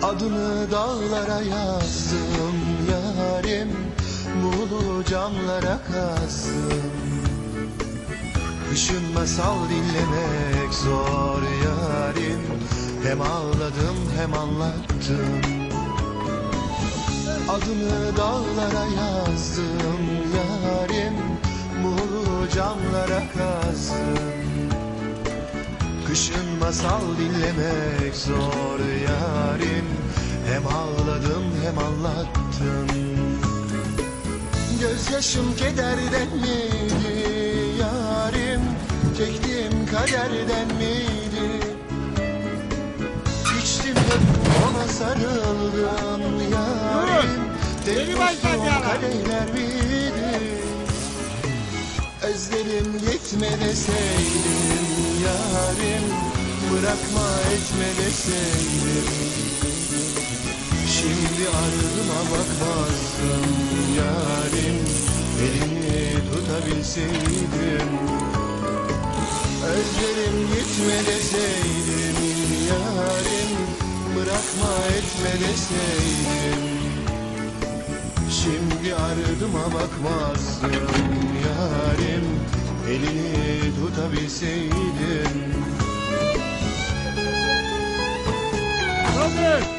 Adını dağlara yazdım yarim, Muğlu camlara kazdım. Kışın masal dinlemek zor yarim, hem ağladım hem anlattım. Adını dağlara yazdım yarim, Muğlu camlara kazdım. Kışın masal dinlemek zor yarim, hem ağladım hem anlattım. Gözyaşım kederden miydi yarim, çektiğim kaderden miydi? İçtim hep ona sarıldım yarim, tek dostum kadehler miydi? Özlerim yetme deseydim yarim, bırakma etme deseydim. Şimdi ardıma bakmazdım yarim, elini tutabilseydim. Özlerim yetme deseydim yarim, bırakma etme deseydim. Şimdi ardıma bakmazdım yarim, elini tutabilseydim. Hadi.